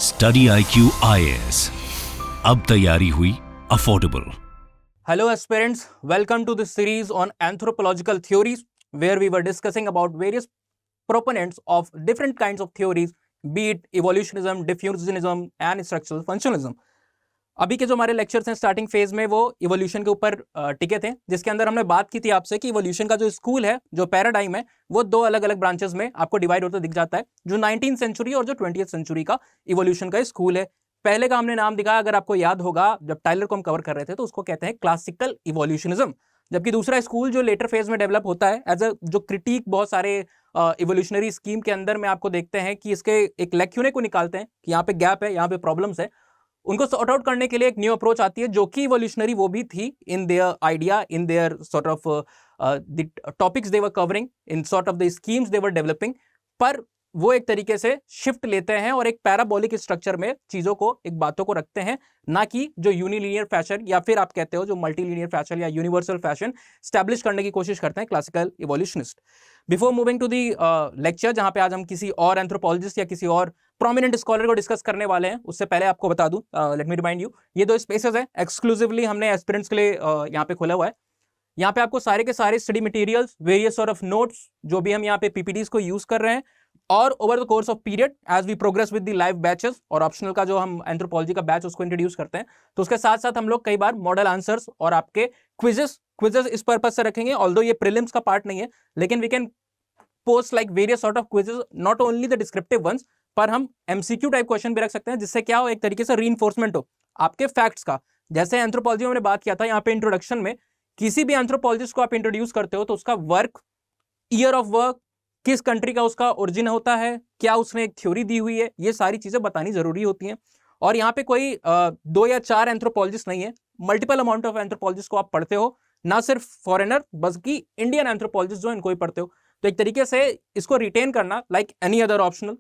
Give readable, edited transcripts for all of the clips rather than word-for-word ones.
Study IQ IAS, अब तैयारी हुई affordable. Hello aspirants, welcome to this series on anthropological theories where we were discussing about various proponents of different kinds of theories, be it evolutionism, diffusionism and structural functionalism. अभी के जो हमारे lectures हैं starting phase में वो evolution के ऊपर टिके थे, जिसके अंदर हमने बात की थी आपसे कि इवोल्यूशन का जो स्कूल है, जो पैराडाइम है, वो दो अलग अलग ब्रांचेस में आपको डिवाइड होता दिख जाता है, जो 19th सेंचुरी और जो 20th सेंचुरी का इवोल्यूशन का स्कूल है। पहले का हमने नाम दिखाया, अगर आपको याद होगा, जब टाइलर को हम कवर कर रहे थे तो उसको कहते हैं क्लासिकल इवोल्यूशनिज्म। जबकि दूसरा स्कूल जो लेटर फेज में डेवलप होता है एज अ जो क्रिटिक बहुत सारे इवोल्यूशनरी स्कीम के अंदर में आपको देखते हैं कि इसके एक लेक्यूने को निकालते हैं कि यहाँ पे गैप है, यहाँ पे प्रॉब्लम्स है, उनको सॉर्ट आउट करने के लिए एक न्यू अप्रोच आती है जो कि इवोल्यूशनरी वो भी थी in their idea, in their sort of the topics they were covering, in sort of the schemes they were developing. पर वो एक तरीके से शिफ्ट लेते हैं और एक पैराबोलिक स्ट्रक्चर में चीजों को, एक बातों को रखते हैं, ना कि जो यूनिलीनियर फैशन या फिर आप कहते हो जो मल्टीलीनियर फैशन या यूनिवर्सल फैशन स्टैब्लिश करने की कोशिश करते हैं classical evolutionist. Before moving to the lecture, जहां पे आज हम किसी और एंथ्रोपोलॉजिस्ट या किसी और प्रोमिनेंट स्कॉलर को डिस्कस करने वाले हैं, उससे पहले आपको बता दूं, लेट मी रिमाइंड यू, ये दो स्पेसेस हैं एक्सक्लूसिवली हमने एस्पिरेंट्स के लिए यहाँ पे खोला हुआ है। यहाँ पे आपको सारे के सारे study materials, various sort of notes, जो भी हम यहाँ पे पीपीटीज को यूज कर रहे हैं, और over the course of period as we progress with the live batches और ऑप्शनल का जो हम एंथ्रोपोलॉजी का बैच उसको इंट्रोड्यूस करते हैं, तो उसके साथ साथ हम लोग कई बार मॉडल आंसर्स और आपके क्विजेस इस पर्पज से रखेंगे। ऑल्दो ये प्रीलिम्स का पार्ट नहीं है, लेकिन we can post like various sort of quizzes, not only the descriptive ones, पर हम एमसीक्यू टाइप क्वेश्चन भी रख सकते हैं, जिससे क्या हो, एक तरीके से रीइंफोर्समेंट हो आपके फैक्ट्स का। जैसे एंथ्रोपोलॉजी में हमने बात किया था, यहाँ पे इंट्रोडक्शन में किसी भी एंथ्रोपोलॉजिस्ट को आप इंट्रोड्यूस करते हो तो उसका वर्क, ईयर ऑफ वर्क, किस कंट्री का उसका ओरिजिन होता है, क्या उसने एक थ्योरी दी हुई है, ये सारी चीजें बतानी जरूरी होती हैं। और यहाँ पे कोई 2 या 4 एंथ्रोपोलॉजिस्ट नहीं है, मल्टीपल अमाउंट ऑफ एंथ्रोपोलॉजिस्ट को आप पढ़ते हो, ना सिर्फ फॉरेनर बल्कि इंडियन एंथ्रोपोलॉजिस्ट जो इनको ही पढ़ते हो। तो एक तरीके से इसको रिटेन करना like any other optional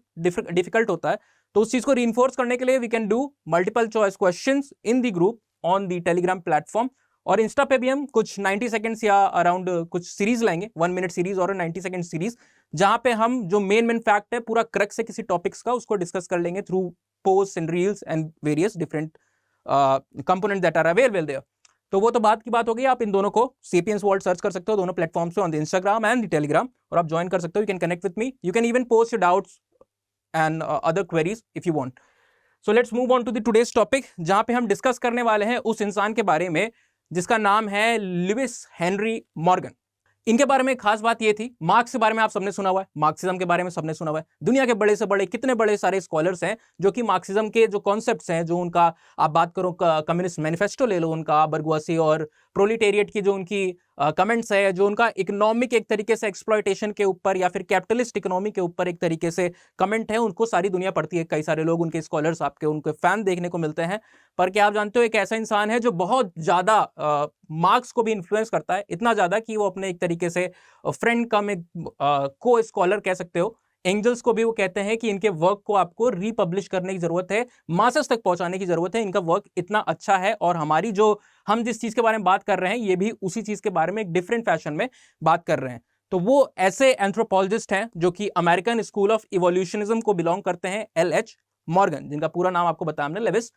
difficult होता है। तो उस चीज को रीइंफोर्स करने के लिए we can do multiple choice questions in the group on the Telegram platform, और इंस्टा पे भी हम कुछ 90 सेकंड्स या अराउंड कुछ सीरीज लाएंगे, 1 मिनट सीरीज और 90 सेकंड सीरीज, जहां पे हम जो मेन फैक्ट है, पूरा क्रक्स से किसी टॉपिक्स का, उसको डिस्कस कर लेंगे through post and reels and various different component that are available there. तो वो तो बात की बात हो गई। आप इन दोनों को सेपियंस वर्ल्ड सर्च कर सकते हो दोनों प्लेटफॉर्म्स पे, on the Instagram and the Telegram, और आप ज्वाइन कर सकते हो। You can connect with me, you can even post your doubts and other queries if you want. So let's move on to the today's topic, जहां पे हम discuss करने वाले हैं उस इंसान के बारे में जिसका नाम है लुइस हेनरी मॉर्गन। इनके बारे में खास बात ये थी, मार्क्स के बारे में आप सबने सुना हुआ है, मार्क्सिज्म के बारे में सबने सुना हुआ है। दुनिया के बड़े से बड़े कितने बड़े सारे स्कॉलर्स हैं जो कि मार्क्सिज्म के जो कॉन्सेप्ट्स हैं, जो उनका आप बात करो कम्युनिस्ट मैनिफेस्टो ले लो, उनका बर्गुआसी और प्रोलिटेरिएट की जो उनकी कमेंट्स है, जो उनका इकोनॉमिक एक तरीके से एक्सप्लॉयटेशन के ऊपर या फिर कैपिटलिस्ट इकोनॉमी के ऊपर एक तरीके से कमेंट है, उनको सारी दुनिया पढ़ती है। कई सारे लोग उनके स्कॉलर्स आपके उनके फैन देखने को मिलते हैं। पर क्या आप जानते हो, एक ऐसा इंसान है जो बहुत ज्यादा मार्क्स को भी इन्फ्लुएंस करता है, इतना ज्यादा कि वो अपने एक तरीके से फ्रेंड कम एक को स्कॉलर कह सकते हो, एंजल्स को भी वो कहते हैं कि इनके वर्क को आपको रीपब्लिश करने की जरूरत है, मासेस तक पहुंचाने की जरूरत है। इनका वर्क इतना अच्छा है, और हमारी जो हम जिस चीज के बारे में बात कर रहे हैं, ये भी उसी चीज के बारे में एक डिफरेंट फैशन में बात कर रहे हैं। तो वो ऐसे एंथ्रोपोलॉजिस्ट हैं जो कि अमेरिकन स्कूल ऑफ इवोल्यूशनिज्म को बिलोंग करते हैं, LH मॉर्गन, जिनका पूरा नाम आपको बताया हमने, Louis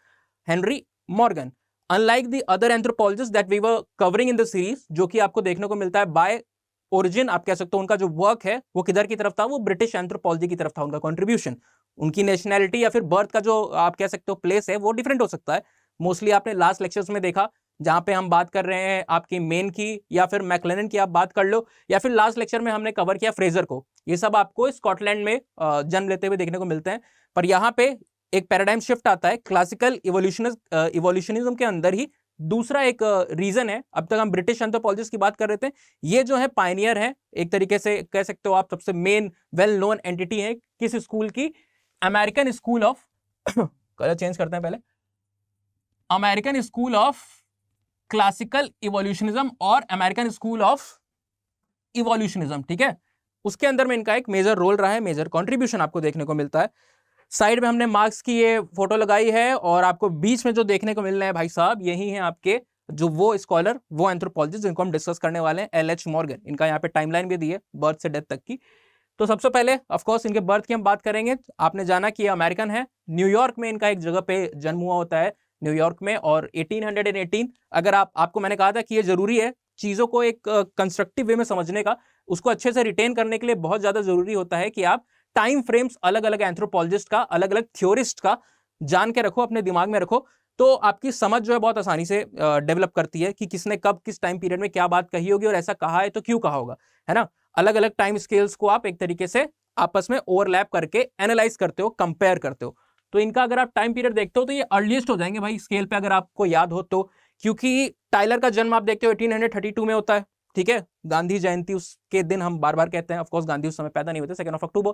Henry Morgan. Unlike the other anthropologist that we were covering in the series, जो कि आपको देखने को मिलता है बाय ओरिजिन, आप कह सकते हो उनका जो वर्क है वो किधर की तरफ था, वो ब्रिटिश एंथ्रोपोलॉजी की तरफ था उनका कंट्रीब्यूशन। उनकी नेशनैलिटी या फिर बर्थ का जो आप कह सकते हो प्लेस है, वो डिफरेंट हो सकता है। मोस्टली आपने लास्ट लेक्चर्स में देखा, जहां पे हम बात कर रहे हैं आपकी मेन की या फिर मैक्लेनन की आप बात कर लो, या फिर लास्ट लेक्चर में हमने कवर किया फ्रेजर को, ये सब आपको स्कॉटलैंड में जन्म लेते हुए देखने को मिलते हैं। पर यहाँ पे एक पैराडाइम शिफ्ट आता है क्लासिकल इवोल्यूशनिज्म के अंदर ही। दूसरा एक रीजन है, अब तक हम ब्रिटिश एंथ्रोपोलॉजिस्ट की बात कर रहे थे, ये जो है पायनियर है, एक तरीके से कह सकते हो आप, सबसे मेन वेल नोन एंटिटी है किस स्कूल की, American school of colour change करते हैं पहले, अमेरिकन स्कूल ऑफ क्लासिकल इवोल्यूशनिज्म और अमेरिकन स्कूल ऑफ इवोल्यूशनिज्म, ठीक है। उसके अंदर में इनका एक मेजर रोल रहा है, मेजर कॉन्ट्रीब्यूशन आपको देखने को मिलता है। साइड में हमने मार्क्स की ये फोटो लगाई है, और आपको बीच में जो देखने को मिल रहे हैं भाई साहब, यही है आपके जो वो स्कॉलर, वो एंथ्रोपोलॉजिस्ट जिनको हम डिस्कस करने वाले हैं, LH मॉर्गन। इनका यहाँ पे टाइमलाइन भी दी है बर्थ से डेथ तक की। तो सबसे पहले ऑफ कोर्स इनके बर्थ की हम बात करेंगे। आपने जाना कि ये अमेरिकन है, न्यूयॉर्क में इनका एक जगह पे जन्म हुआ होता है, न्यूयॉर्क में, और 1818। अगर आपको मैंने कहा था कि ये जरूरी है चीजों को एक कंस्ट्रक्टिव वे में समझने का, उसको अच्छे से रिटेन करने के लिए बहुत ज्यादा जरूरी होता है कि आप टाइम फ्रेम्स अलग अलग एंथ्रोपोलॉजिस्ट का, अलग अलग थ्योरिस्ट का जान के रखो, अपने दिमाग में रखो, तो आपकी समझ जो है बहुत आसानी से डेवलप करती है कि किसने कब किस टाइम पीरियड में क्या बात कही होगी और ऐसा कहा है तो क्यों कहा होगा, है ना। अलग अलग टाइम स्केल्स को आप एक तरीके से आपस में ओवरलैप करके एनालाइज करते हो, कंपेयर करते हो। तो इनका अगर आप टाइम पीरियड देखते हो तो ये अर्लीस्ट हो जाएंगे भाई स्केल पे, अगर आपको याद हो तो, क्योंकि टाइलर का जन्म आप देखते हो 1832 में होता है, ठीक है। गांधी जयंती उसके दिन हम बार बार कहते हैं, ऑफकोर्स गांधी उस समय पैदा नहीं होते, 2 अक्टूबर।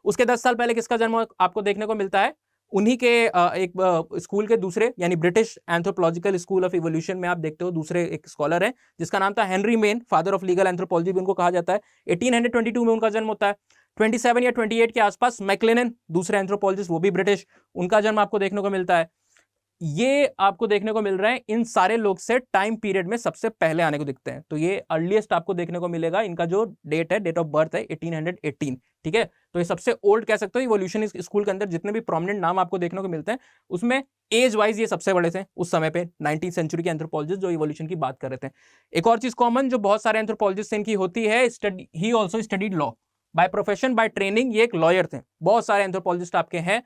उसके 10 साल पहले किसका जन्म आपको देखने को मिलता है, उन्हीं के एक स्कूल के दूसरे, यानी British anthropological school of evolution में आप देखते हो दूसरे एक स्कॉलर हैं जिसका नाम था Henry main, father of legal anthropology भी उनको कहा जाता है। 1822 में उनका जन्म होता है। 27 या 28 के आसपास मैक्लेनन, दूसरे एंथ्रोपोलॉजिस्ट, वो भी ब्रिटिश, उनका जन्म आपको देखने को मिलता है। ये आपको देखने को मिल रहा है इन सारे लोग से टाइम पीरियड में सबसे पहले आने को दिखते हैं। तो ये अर्लीस्ट आपको देखने को मिलेगा, इनका जो डेट है, डेट ऑफ बर्थ है 1818, ठीक है। तो ये सबसे ओल्ड कह सकते हो। इवोल्यूशन स्कूल के अंदर जितने भी प्रोमिनेंट नाम आपको देखने को मिलते हैं उसमें एज वाइज ये सबसे बड़े थे उस समय पे, 19th सेंचुरी के एंथ्रोपोलॉजिस्ट जो इवोल्यूशन की बात कर रहे थे। एक और चीज कॉमन जो बहुत सारे एंथ्रोपोलॉजिस्ट इनकी होती है, he also studied law by profession, by training. ये एक लॉयर थे। बहुत सारे एंथ्रोपोलॉजिस्ट आपके हैं।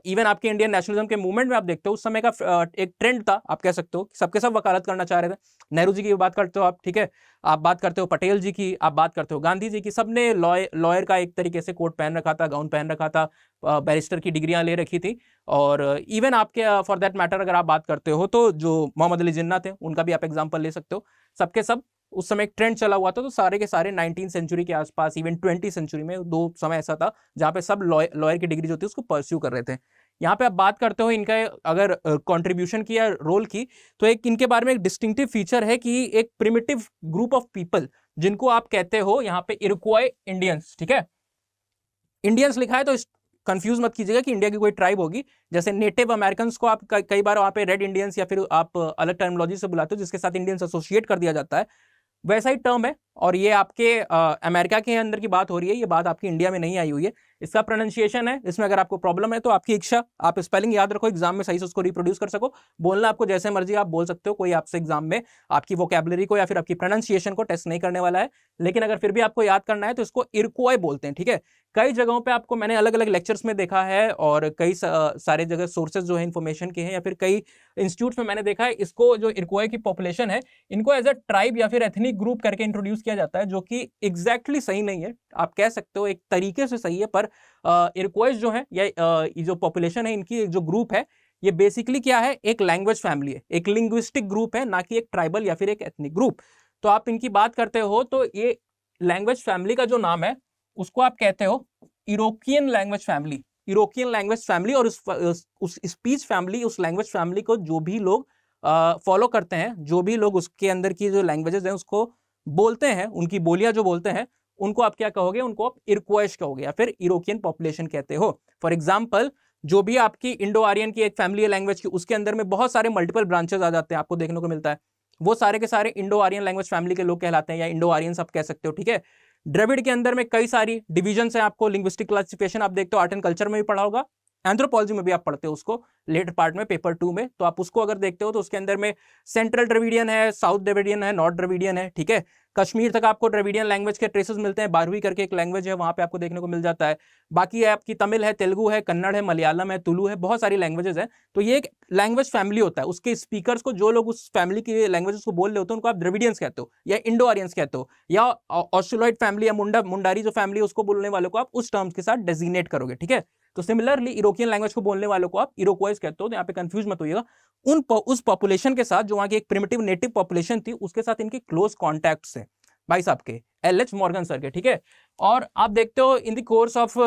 इवन आपके इंडियन नेशनलिज्म के मूवमेंट में आप देखते हो उस समय का एक ट्रेंड था, आप कह सकते हो सबके सब वकालत करना चाह रहे थे। नेहरू जी की बात करते हो आप, ठीक है, आप बात करते हो पटेल जी की, आप बात करते हो गांधी जी की, सबने लॉयर का एक तरीके से कोट पहन रखा था, गाउन पहन रखा था, बैरिस्टर की डिग्रियां ले रखी थी। और इवन आपके फॉर दैट मैटर अगर आप बात करते हो तो जो मोहम्मद अली जिन्ना थे उनका भी आप एग्जाम्पल ले सकते हो। सबके सब उस समय एक ट्रेंड चला हुआ था। तो सारे के सारे 19th सेंचुरी के आसपास, इवन 20th सेंचुरी में दो समय ऐसा था जहां पे सब लॉयर की डिग्री जो होती है उसको परस्यू कर रहे थे। यहाँ पे आप बात करते हो इनका अगर कंट्रीब्यूशन की या रोल की, तो एक इनके बारे में एक डिस्टिंक्टिव फीचर है कि एक प्रिमिटिव ग्रुप ऑफ पीपल जिनको आप कहते हो यहाँ पे इरोक्वाई इंडियंस, ठीक है। इंडियंस लिखा है तो कंफ्यूज मत कीजिएगा कि इंडिया की कोई ट्राइब होगी। जैसे नेटिव अमेरिकन को आप कई बार वहां पे रेड इंडियंस या फिर आप अलग टर्मिनोलॉजी से बुलाते हो जिसके साथ इंडियंस एसोसिएट कर दिया जाता है, वैसा ही टर्म है। और ये आपके अमेरिका के अंदर की बात हो रही है, ये बात आपकी इंडिया में नहीं आई हुई है। इसका प्रोनाउंसिएशन है, इसमें अगर आपको प्रॉब्लम है तो आपकी इच्छा, आप स्पेलिंग याद रखो, एग्जाम में सही से उसको रिप्रोड्यूस कर सको। बोलना आपको जैसे मर्जी आप बोल सकते हो, कोई आपसे एग्जाम में आपकी वोकैबुलरी को या फिर आपकी प्रोनाउंसिएशन को टेस्ट नहीं करने वाला है। लेकिन अगर फिर भी आपको याद करना है तो इसको इरक्वाई बोलते हैं, ठीक है। कई जगहों पे आपको मैंने अलग अलग लेक्चर्स में देखा है और कई सारे जगह सोर्सेज जो है इन्फॉर्मेशन के हैं या फिर कई इंस्टीट्यूट्स में मैंने देखा है, इसको जो इरक्वाई की पॉपुलेशन है इनको एज अ ट्राइब या फिर एथनिक ग्रुप करके इंट्रोड्यूस किया जाता है, जो कि एग्जैक्टली सही नहीं है। आप कह सकते हो एक तरीके से सही है, पर इरक्वाइज जो है या जो पॉपुलेशन है इनकी जो ग्रुप है, ये बेसिकली क्या है, एक लैंग्वेज फैमिली है, एक लिंग्विस्टिक ग्रुप है, ना कि एक ट्राइबल या फिर एक एथनिक ग्रुप। तो आप इनकी बात करते हो तो ये लैंग्वेज फैमिली का जो नाम है उसको आप कहते हो इरोकियन लैंग्वेज फैमिली, इरोकियन लैंग्वेज फैमिली। और उस स्पीच फैमिली, उस लैंग्वेज फैमिली को जो भी लोग फॉलो करते हैं, जो भी लोग उसके अंदर की जो लैंग्वेजेस हैं उसको बोलते हैं, उनकी बोलियां जो बोलते हैं, उनको आप क्या कहोगे, उनको आप इरक्वाइश कहोगे या फिर इरोकियन पॉपुलेशन कहते हो। फॉर एग्जाम्पल, जो भी आपकी इंडो आर्यन की एक फैमिली है लैंग्वेज की, उसके अंदर में बहुत सारे मल्टीपल ब्रांचेस आ जाते हैं, आपको देखने को मिलता है। वो सारे के सारे इंडो आर्यन लैंग्वेज फैमिली के लोग कहलाते हैं या इंडो आर्यंस आप कह सकते हो, ठीक है। द्रविड़ के अंदर में कई सारी डिवीजन है, आपको लिंग्विस्टिक क्लासिफिकेशन आप देखते हो, आर्ट एंड कल्चर में भी पढ़ा होगा, एंथ्रोपोलॉजी में भी आप पढ़ते हो उसको लेटर पार्ट में, पेपर 2 में। तो आप उसको अगर देखते हो तो उसके अंदर में सेंट्रल द्रविडियन है, साउथ द्रविडियन है, नॉर्थ द्रविडियन है, ठीक है। कश्मीर तक आपको द्रविडियन लैंग्वेज के ट्रेसेस मिलते हैं, बारहवीं करके एक लैंग्वेज है, वहां पे आपको देखने को मिल जाता है। बाकी है आपकी तमिल है, तेलुगु है, कन्नड़ है, मलयालम है, तुलु है, बहुत सारी लैंग्वेजेस है। तो ये एक लैंग्वेज फैमिली होता है, उसके स्पीकर्स को, जो लोग उस फैमिली की लैंग्वेजेस को बोल रहे होते हैं उनको आप द्रविडियंस कहते हो या इंडो आर्यंस कहते हो, या ऑस्ट्रेलॉइड फैमिली या मुंडारी जो फैमिली है उसको बोलने वालों को आप उस टर्म्स के साथ डेजिग्नेट करोगे, ठीक है। तो सिमिलरली इरोकियन लैंग्वेज को बोलने वालों को आप इरोक्वाइज कहते हो। तो यहाँ पे कंफ्यूज मत होइएगा। उस पॉपुलेशन के साथ, जो वहां की एक प्रिमिटिव नेटिव पॉपुलेशन थी, उसके साथ इनके क्लोज कॉन्टैक्ट्स है भाई साहब के, एल.एच. मॉर्गन सर के, ठीक है। और आप देखते हो इन द कोर्स ऑफ,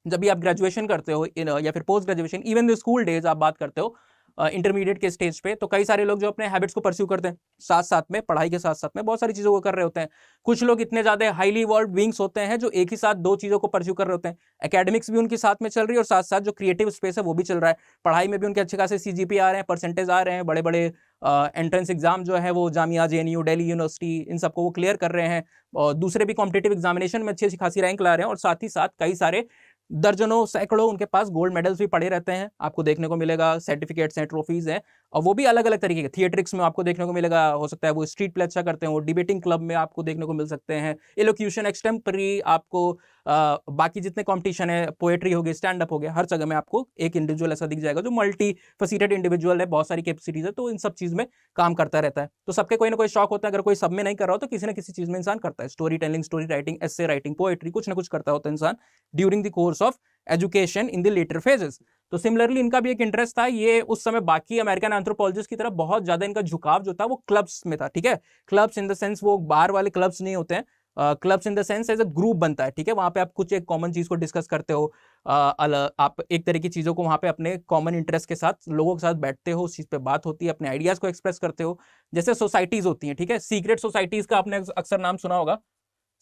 जब भी आप ग्रेजुएशन करते हो या फिर post graduation, even the school days आप बात करते हो, इंटरमीडिएट के स्टेज पे, तो कई सारे लोग जो अपने हैबिट्स को परस्यू करते हैं साथ साथ में, पढ़ाई के साथ साथ में बहुत सारी चीज़ों को कर रहे होते हैं। कुछ लोग इतने ज़्यादा हाईली इवॉल्व बीइंग्स होते हैं जो एक ही साथ दो चीज़ों को परस्यू कर रहे होते हैं। एकेडमिक्स भी उनके साथ में चल रही है और साथ साथ जो क्रिएटिव स्पेस है वो भी चल रहा है। पढ़ाई में भी उनके अच्छे खासे CGPA आ रहे हैं, परसेंटेज आ रहे हैं, बड़े बड़े एंट्रेंस एग्जाम जो है वो जामिया, JNU, दिल्ली यूनिवर्सिटी, इन सबको वो क्लियर कर रहे हैं और दूसरे भी कॉम्पिटेटिव एग्जामिनेशन में अच्छी खासी रैंक ला रहे हैं। और साथ ही साथ कई सारे दर्जनों सैकड़ों उनके पास गोल्ड मेडल्स भी पड़े रहते हैं, आपको देखने को मिलेगा। सर्टिफिकेट्स हैं, ट्रॉफीज हैं, और वो भी अलग अलग तरीके के। थिएट्रिक्स में आपको देखने को मिलेगा, हो सकता है वो स्ट्रीट प्ले अच्छा करते हैं, वो डिबेटिंग क्लब में आपको देखने को मिल सकते हैं। एलोक्यूशन, एक्सटेम्परी, आपको बाकी जितने कंपटीशन है, पोएट्री हो गई, स्टैंड अप हो गया, हर जगह में आपको एक इंडिविजुअल ऐसा दिख जाएगा जो मल्टी फेसिटेड इंडिविजुअल है, बहुत सारी कैपेसिटीज है, तो इन सब चीज में काम करता रहता है। तो सबके कोई ना कोई शौक होता है, अगर कोई सब में नहीं कर रहा हो तो किसी ना किसी चीज में इंसान करता है। Story telling, story writing, essay writing, poetry, कुछ ना कुछ करता होता है इंसान during the course of education in the latter phases. तो सिमिलरली इनका भी एक इंटरेस्ट था, ये उस समय बाकी अमेरिकन एंथ्रोपोलॉजिस्ट की तरफ बहुत ज्यादा इनका झुकाव जो था वो क्लब्स में था, ठीक है। क्लब्स इन द सेंस वो बाहर वाले क्लब्स नहीं होते हैं, clubs in the sense as a group बनता है, ठीक है। वहां पे आप कुछ एक कॉमन चीज को डिस्कस करते हो, आप एक तरह की चीजों को वहां पे अपने कॉमन इंटरेस्ट के साथ लोगों के साथ बैठते हो, उस चीज पे बात होती है, अपने आइडियाज को एक्सप्रेस करते हो। जैसे सोसाइटीज होती हैं, ठीक है, सीक्रेट सोसाइटीज का आपने अक्सर नाम सुना होगा,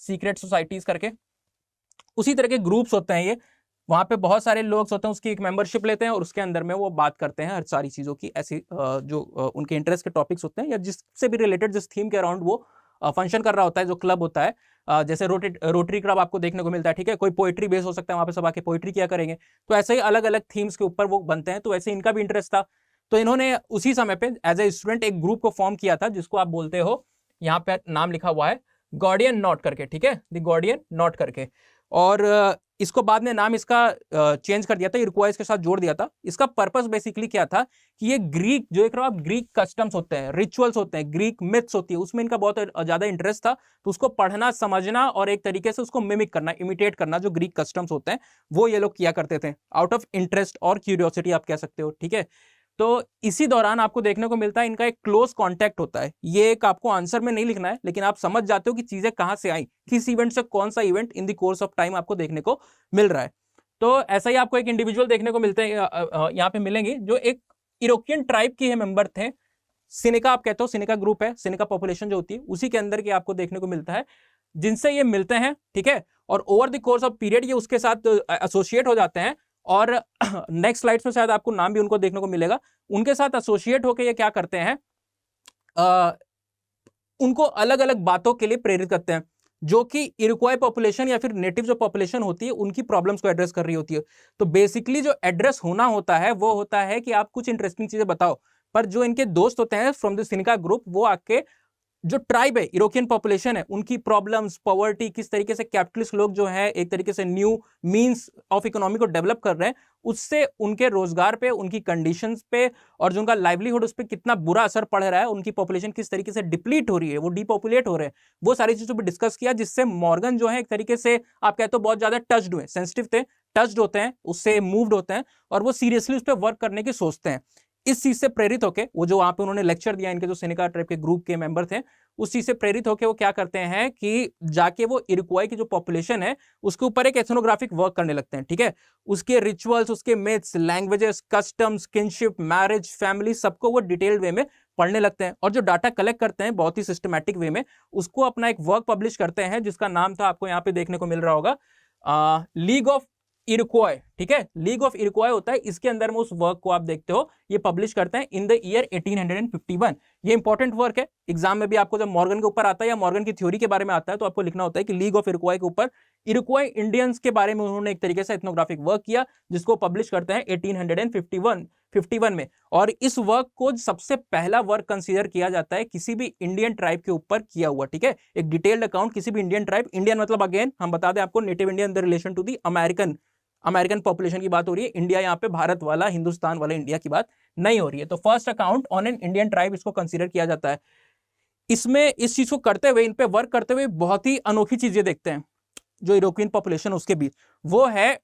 सीक्रेट सोसाइटीज करके, उसी तरह के ग्रुप्स होते हैं ये। वहां पे बहुत सारे लोग होते हैं, उसकी एक मेंबरशिप लेते हैं और उसके अंदर में वो बात करते हैं हर सारी चीजों की, ऐसी जो उनके इंटरेस्ट के टॉपिक्स होते हैं या जिससे भी रिलेटेड, जिस थीम के अराउंड वो फंक्शन कर रहा होता है, जो क्लब होता है। जैसे रोटरी क्लब आपको देखने को मिलता है, ठीक है। कोई पोएट्री बेस हो सकता है, वहां पे सब आके पोएट्री किया करेंगे, तो ऐसे ही अलग अलग थीम्स के ऊपर वो बनते हैं। तो ऐसे इनका भी इंटरेस्ट था, तो इन्होंने उसी समय पे एज ए स्टूडेंट एक ग्रुप को फॉर्म किया था, जिसको आप बोलते हो, यहाँ पे नाम लिखा हुआ है गार्डियन नॉट करके, ठीक है, द गार्डियन नॉट करके। और इसको बाद में नाम इसका चेंज कर दिया था, इरक्वाइज के साथ जोड़ दिया था। इसका पर्पस बेसिकली क्या था कि ये ग्रीक, जो एक आप ग्रीक कस्टम्स होते हैं, रिचुअल्स होते हैं, ग्रीक मिथ्स होती है, उसमें इनका बहुत ज्यादा इंटरेस्ट था। तो उसको पढ़ना, समझना और एक तरीके से उसको मिमिक करना, इमिटेट करना, जो ग्रीक कस्टम्स होते हैं वो ये लोग किया करते थे, आउट ऑफ इंटरेस्ट और क्यूरियोसिटी आप कह सकते हो, ठीक है। तो इसी दौरान आपको देखने को मिलता है इनका एक क्लोज कांटेक्ट होता है। ये एक आपको आंसर में नहीं लिखना है, लेकिन आप समझ जाते हो कि चीजें कहां से आई, किस इवेंट से कौन सा event in the course of time आपको देखने को मिल रहा है। तो ऐसा ही आपको एक इंडिविजुअल देखने को मिलते हैं, यहाँ पे मिलेंगे, जो एक इरोकियन ट्राइब के मेंबर थे। सिनिका आप कहते हो, सिनिका ग्रुप है, सिनिका पॉपुलेशन जो होती है उसी के अंदर के आपको देखने को मिलता है, जिनसे ये मिलते हैं, ठीक है। और over the course of period ये उसके साथ एसोसिएट हो जाते हैं। और नेक्स्ट स्लाइड्स में शायद आपको नाम भी उनको देखने को मिलेगा। उनके साथ एसोसिएट होकर ये क्या करते हैं, उनको अलग अलग बातों के लिए प्रेरित करते हैं, जो कि इरक्वाई पॉपुलेशन या फिर नेटिव जो पॉपुलेशन होती है उनकी प्रॉब्लम्स को एड्रेस कर रही होती है। तो बेसिकली जो एड्रेस होना होता है वो होता है कि आप कुछ इंटरेस्टिंग चीजें बताओ, पर जो इनके दोस्त होते हैं फ्रॉम द सिनिका ग्रुप, वो आके जो ट्राइब है, इरोकियन पॉपुलेशन है, उनकी प्रॉब्लम्स, पॉवर्टी, किस तरीके से कैपिटलिस्ट लोग जो है एक तरीके से न्यू मींस ऑफ इकोनॉमी को डेवलप कर रहे हैं, उससे उनके रोजगार पे, उनकी कंडीशंस पे और जो उनका लाइवलीहुड उस पर कितना बुरा असर पड़ रहा है, उनकी पॉपुलेशन किस तरीके से डिप्लीट हो रही है, वो डिपॉपुलेट हो रहे हैं, वो सारी चीजों पर डिस्कस किया। जिससे मॉर्गन जो है एक तरीके से आप कहते हो बहुत ज्यादा टच्ड हुए, सेंसिटिव थे, टच्ड होते हैं, उससे मूव्ड होते हैं और वो सीरियसली उस पर वर्क करने की सोचते हैं। इस चीज से प्रेरित होकर वो जो वहां पे उन्होंने लेक्चर दिया, इनके जो सिनिका ट्राइब के ग्रुप के मेंबर थे, उस चीज से प्रेरित होकर वो क्या करते हैं कि जाके वो इरक्वाई की जो पॉपुलेशन है उसके ऊपर एक एथनोग्राफिक वर्क करने लगते हैं, ठीक है। उसके रिचुअल्स, उसके myths, languages, customs, kinship, marriage, family, सबको वो डिटेल्ड वे में पढ़ने लगते हैं। और जो डाटा कलेक्ट करते हैं बहुत ही सिस्टमैटिक वे में, उसको अपना एक वर्क पब्लिश करते हैं, जिसका नाम था, आपको यहाँ पे देखने को मिल रहा होगा, लीग ऑफ इरक्वाई, ठीक है। लीग ऑफ इरक्वाई होता है, इसके अंदर में उस वर्क को आप देखते हो, ये पब्लिश करते हैं इन द ईयर 1851। ये इंपॉर्टेंट वर्क है, एग्जाम में भी आपको जब मॉर्गन के ऊपर आता है या मॉर्गन की थ्योरी के बारे में आता है तो आपको लिखना होता है कि लीग ऑफ इरक्वाई के ऊपर इरक्वाई इंडियंस के बारे में उन्होंने एक तरीके से एथनोग्राफिक वर्क किया, जिसको पब्लिश करते हैं 1851 में। और इस वर्क को सबसे पहला वर्क कंसीडर किया जाता है किसी भी इंडियन ट्राइब के ऊपर किया हुआ, ठीक है। एक डिटेल्ड अकाउंट किसी भी इंडियन ट्राइब, इंडियन मतलब अगेन हम बता दें आपको, native Indian in relation to the American population की बात हो रही है। इंडिया यहाँ पे भारत वाला, हिंदुस्तान वाला इंडिया की बात नहीं हो रही है। तो first account on an Indian tribe इसको कंसीडर किया जाता है। इसमें इस चीज को करते हुए, इन पे वर्क करते हुए बहुत ही अनोखी चीजें देखते हैं जो यूरोपियन पॉपुलेशन उसके बीच, वो है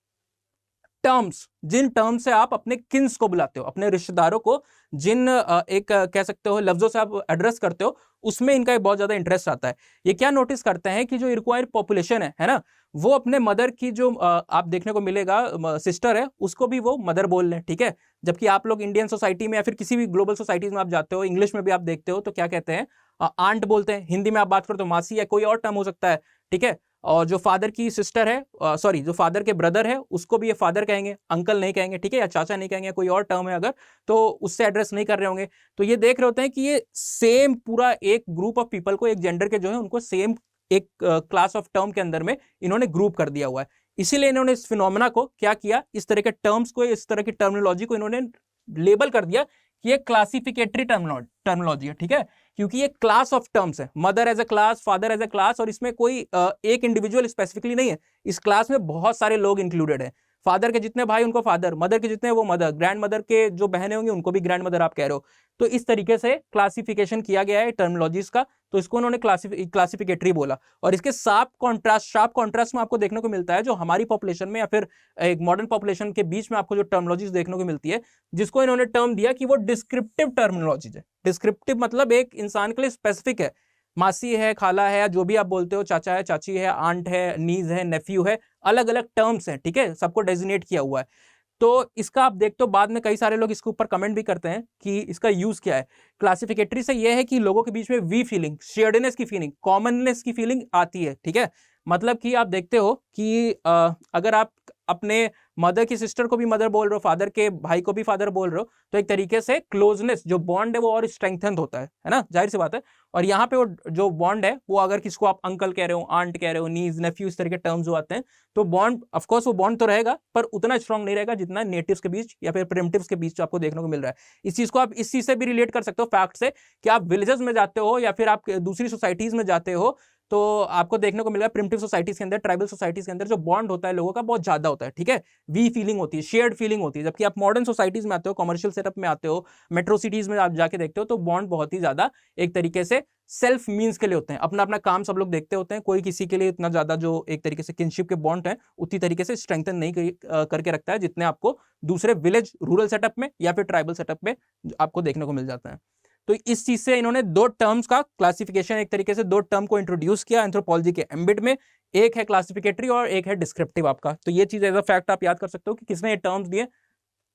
टर्म्स, जिन टर्म्स से आप अपने किन्स को बुलाते हो, अपने रिश्तेदारों को जिन एक कह सकते हो लफ्जों से आप एड्रेस करते हो, उसमें इनका एक बहुत ज्यादा इंटरेस्ट आता है। ये क्या नोटिस करते हैं कि जो इरक्वायर पॉपुलेशन है ना, वो अपने मदर की जो आप देखने को मिलेगा सिस्टर है, उसको भी वो मदर बोल लें, ठीक है। जबकि आप लोग इंडियन सोसाइटी में या फिर किसी भी ग्लोबल सोसाइटीज में आप जाते हो, इंग्लिश में भी आप देखते हो तो क्या कहते हैं, आंट बोलते हैं। हिंदी में आप बात करो तो मासी या कोई और टर्म हो सकता है, ठीक है। और जो फादर की सिस्टर है, सॉरी जो फादर के ब्रदर है, उसको भी ये फादर कहेंगे, अंकल नहीं कहेंगे, ठीक है, या चाचा नहीं कहेंगे, कोई और टर्म है अगर तो उससे एड्रेस नहीं कर रहे होंगे। तो ये देख रहे होते हैं कि ये सेम पूरा एक ग्रुप ऑफ पीपल को, एक जेंडर के जो है उनको सेम एक क्लास ऑफ टर्म के अंदर में इन्होंने ग्रुप कर दिया हुआ है। इसीलिए इन्होंने इस फिनोमेना को क्या किया, इस तरह के टर्म्स को, इस तरह की टर्मिनोलॉजी को इन्होंने लेबल कर दिया कि ये क्लासिफिकेटरी टर्मिनोलॉजी है, ठीक है। क्योंकि ये क्लास ऑफ टर्म्स है, mother as a class, father as a class, और इसमें कोई एक इंडिविजुअल स्पेसिफिकली नहीं है, इस क्लास में बहुत सारे लोग इंक्लूडेड हैं। फादर के जितने भाई उनको फादर, मदर के जितने वो मदर, ग्रैंड मदर के जो बहनें होंगी उनको भी ग्रैंड मदर आप कह रहे हो। तो इस तरीके से क्लासिफिकेशन किया गया है टर्मिनोलॉजीज का, तो इसको उन्होंने क्लासिफिकेटरी बोला। और इसके शार्प कॉन्ट्रास्ट में आपको देखने को मिलता है जो हमारी पॉपुलेशन में या फिर एक मॉडर्न पॉपुलेशन के बीच में आपको जो टर्मिनोलॉजीज देखने को मिलती है, जिसको इन्होंने टर्म दिया कि वो डिस्क्रिप्टिव टर्मिनोलॉजीज है। डिस्क्रिप्टिव मतलब एक इंसान के लिए स्पेसिफिक है, मासी है, खाला है, जो भी आप बोलते हो, चाचा है, चाची है, आंट है, नीज है, नेफ्यू है, अलग अलग टर्म्स हैं, ठीक है, सबको डेजिग्नेट किया हुआ है। तो इसका आप देखते हो बाद में कई सारे लोग इसके ऊपर कमेंट भी करते हैं कि इसका यूज क्या है। क्लासिफिकेटरी से यह है कि लोगों के बीच में वी फीलिंग, शेयर्डनेस की फीलिंग, कॉमननेस की फीलिंग आती है, ठीक है। मतलब कि आप देखते हो कि अगर आप अपने मदर की सिस्टर को भी मदर बोल रहे हो, फादर के भाई को भी फादर बोल रहे हो, तो एक तरीके से क्लोजनेस जो बॉन्ड है वो और स्ट्रेंथन होता है ना, जाहिर सी बात है। और यहाँ पे वो जो बॉन्ड है वो अगर किसको आप अंकल कह रहे हो, आंट कह रहे हो, नीज, नेफ्यू, इस तरह के टर्म्स जो आते हैं, तो बॉन्ड ऑफकोर्स वो बॉन्ड तो रहेगा पर उतना स्ट्रांग नहीं रहेगा जितना नेटिव्स के बीच या फिर प्रिमिटिव्स के बीच आपको देखने को मिल रहा है। इस चीज को आप इस चीज से भी रिलेट कर सकते हो फैक्ट से कि आप विलेजेस में जाते हो या फिर आप दूसरी सोसाइटीज में जाते हो, तो आपको देखने को मिलेगा प्रिमिटिव सोसाइटीज के अंदर, ट्राइबल सोसाइटीज के अंदर जो बॉन्ड होता है लोगों का बहुत ज्यादा होता है, ठीक है। वी फीलिंग होती है, शेयर्ड फीलिंग होती है। जबकि आप मॉडर्न सोसाइटीज में आते हो, कमर्शियल सेटअप में आते हो, मेट्रो सिटीज में आप जाके देखते हो, तो बॉन्ड बहुत ही ज्यादा एक तरीके से सेल्फ मीन्स के लिए होते हैं, अपना अपना काम सब लोग देखते होते हैं, कोई किसी के लिए इतना ज्यादा जो एक तरीके से किनशिप के बॉन्ड है उतनी तरीके से स्ट्रेंथन नहीं करके रखता है जितने आपको दूसरे विलेज रूरल सेटअप में या फिर ट्राइबल सेटअप में आपको देखने को मिल जाता है। तो इस चीज से इन्होंने दो टर्म्स का क्लासिफिकेशन, एक तरीके से दो टर्म को इंट्रोड्यूस किया एंथ्रोपोलॉजी के एम्बिट में, एक है क्लासिफिकेटरी और एक है डिस्क्रिप्टिव आपका। तो ये चीज एज अ फैक्ट आप याद कर सकते हो कि किसने ये टर्म्स दिए,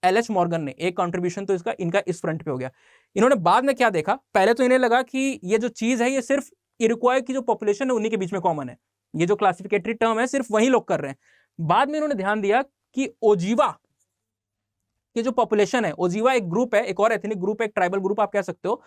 एल.एच. मॉर्गन ने। एक कंट्रीब्यूशन तो इनका इस फ्रंट पे हो गया। इन्होंने बाद में क्या देखा, पहले तो इन्हें लगा कि ये जो चीज है ये सिर्फ इरक्वाय की जो पॉपुलेशन है उन्हीं के बीच में कॉमन है, ये जो क्लासिफिकेटरी टर्म है सिर्फ वही लोग कर रहे हैं। बाद में इन्होंने ध्यान दिया कि ओजीवा की जो पॉपुलेशन है, ओजीवा एक ग्रुप है, एक और एथनिक ग्रुप है, एक ट्राइबल ग्रुप आप कह सकते हो,